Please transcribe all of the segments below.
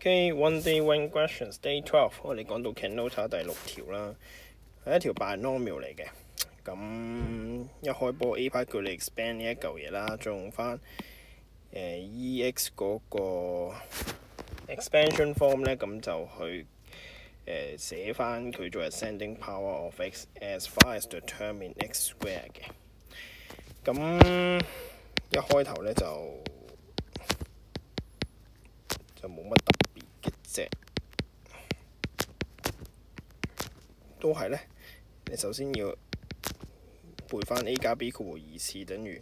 OK，one day one questions day 12，我哋講到 Canota 第6條啦，係一條 binomial 嚟嘅。咁一開波 A 派叫你 expand 呢一嚿嘢啦，再用翻EX 嗰個 expansion form 咧，咁就去寫翻佢做 ascending power of x as far as the term in x square 嘅。咁一開頭咧就冇乜特別嘅啫，都係咧。你首先要背翻 a 加 b 括弧2次等於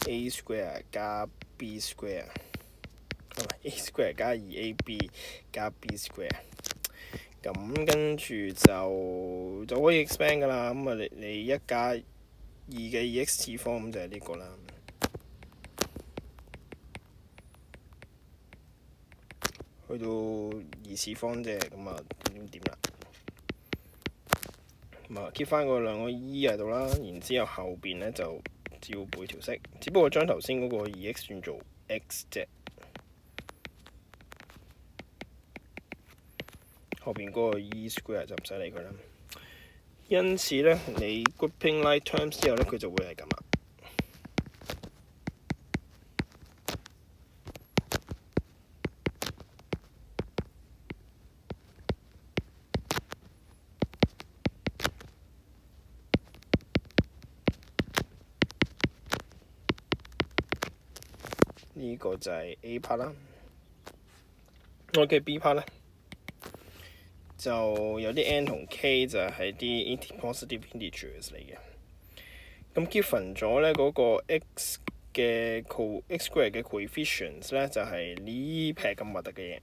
a square 加 b square， a square 加 2ab 加 b square。咁跟住就可以 expand 噶啦。咁啊，你1加2嘅 2x 次方咁就係呢個啦。去到2次方啫，咁啊點啦？咁啊 keep 翻嗰兩個 e 喺度啦，然之後後邊咧就照背條式，只不過將頭先嗰個 2x 轉做 x 啫。後邊嗰個 e square 就唔使理佢啦。因此咧，你 grouping like terms 之後咧，佢就會係咁啦。呢個就係 A part 啦。我嘅 B part 咧就有啲 n 同 k 就係啲 positive integers 嚟嘅。咁 given 咗咧嗰個 x 嘅 x square 嘅 coefficients 咧，就係呢撇咁核突嘅嘢，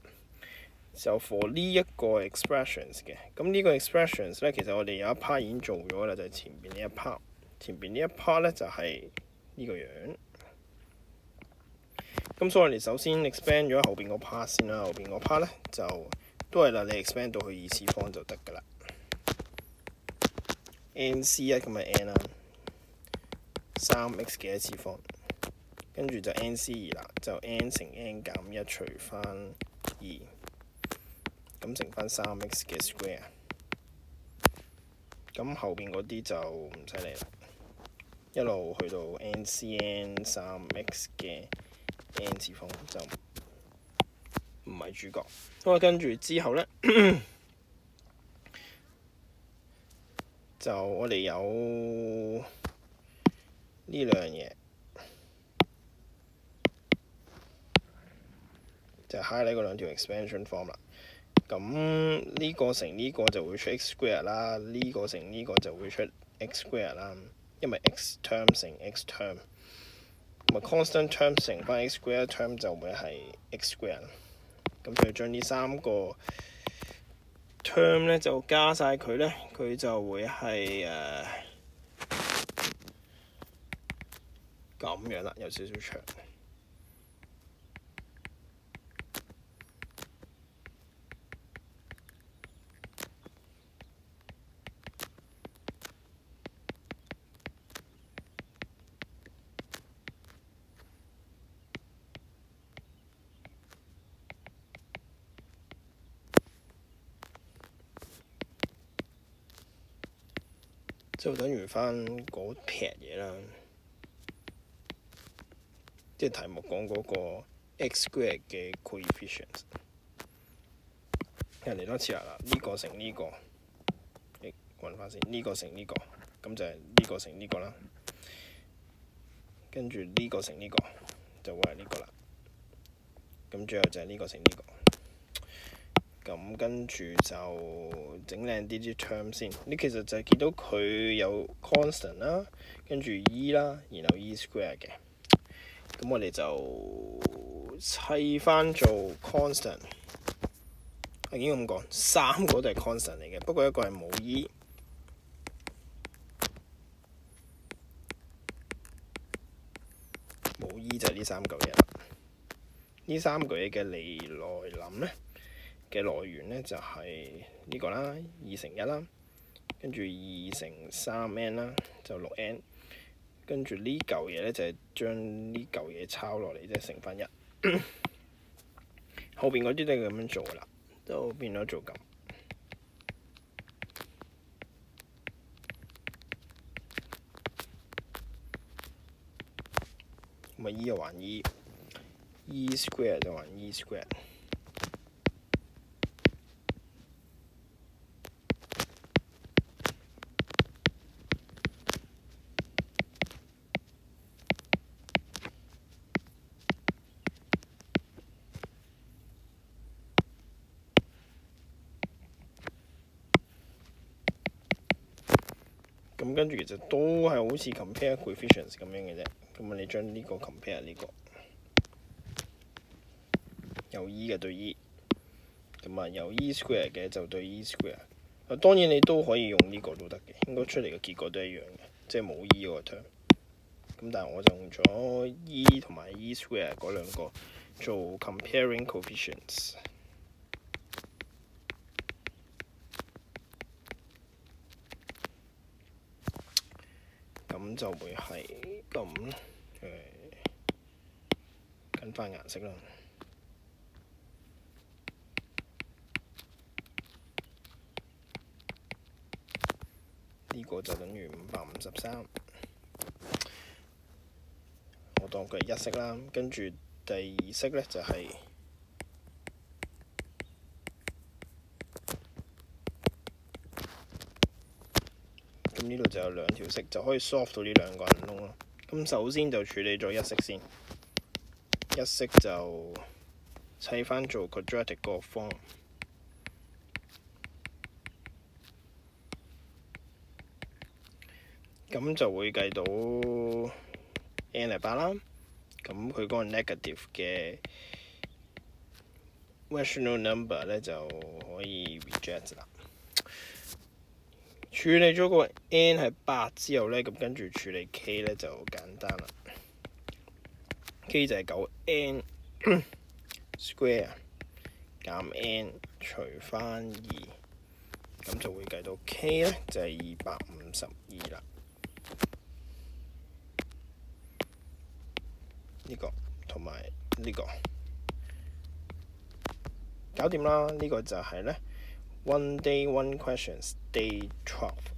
就 for 呢一個 expressions 嘅。咁呢個 expressions 咧，其實我哋有一 part 已經做咗啦，就係前邊呢一 part。前邊呢一 part 咧就係呢個樣。咁所以我哋首先 expand 咗後邊個 part 先啦。後邊個 part 咧就都係啦，你 expand 到去2次方就得㗎啦。NC1 咁咪 n 啦，3x 嘅1次方，跟住就 NC2啦，就 n 乘 n 減1除翻2，咁乘翻 3x 嘅 square。咁後邊嗰啲就唔使理啦，一路去到 NCN 3x 嘅 n 次方就唔係主角。咁跟住之後咧，就我哋有呢兩樣嘢，就 highlight 嗰兩條 expansion form 啦。咁呢個乘呢個就會出 x square 啦，呢個乘呢個就會出 x square 啦，因為 x term 乘 x term。咁啊 constant term 乘翻 x square term 就會係 x square。咁就將呢3個 term 咧就加晒佢咧，佢就會係咁樣啦，有少少長。就等於翻嗰撇嘢啦，即係題目講嗰個 x square 嘅 coefficients。嚟多次啦，呢個乘呢個，揾翻先，呢個乘呢個，咁就係呢個乘呢個啦。跟住呢個乘呢個就會係呢個啦。咁最後就係呢個乘呢個。咁跟住就整靚啲 term 先。你其實就係見到佢有 constant 啦，跟住 e 啦，然後 e square 嘅。咁我哋就砌翻做 constant。係應該咁講，3個都係 constant 嚟嘅，不過一個係冇 e。冇 e 就係呢3嚿嘢啦。呢3嚿嘢嘅嚟諗咧嘅來源咧就係呢個啦，2乘1啦，跟住2乘3n 啦，就6n，跟住呢嚿嘢咧就係將呢嚿嘢抄落嚟，即係乘翻1。後邊嗰啲都係咁樣做啦，都變咗做咁。咁啊 E 就還 E square 就還 E square。咁跟住其實都係好似 compare coefficients 咁樣嘅啫。咁啊，你將呢個 compare 呢個有 E 嘅對 E， 咁啊有 E square 嘅就對 E square。當然你都可以用呢個都得嘅，應該出嚟嘅結果都一樣嘅，即係冇 E 嗰個 term。咁但係我就用咗 E 同埋 E square 嗰兩個做 comparing coefficients。咁就會係咁，跟翻顏色啦。呢個就等於553，我當佢係一色啦。跟住第二色呢，就係咁，呢度就有兩條色，就可以 solve 到呢兩個人窿咯。咁首先就處理咗一色先，一色就砌翻做 quadratic 個 form。咁就會計到 n 係8啦，咁佢嗰個 negative 嘅 rational number 呢，就可以 reject 啦。處理咗個 n 係8之後呢，咁跟住處理 k 呢就簡單啦。k 就係9n square 減 n 除翻2，咁就會計到 k 呢就係252啦。呢個同埋呢個搞掂啦，呢個就係呢 One Day One Questions Day 12。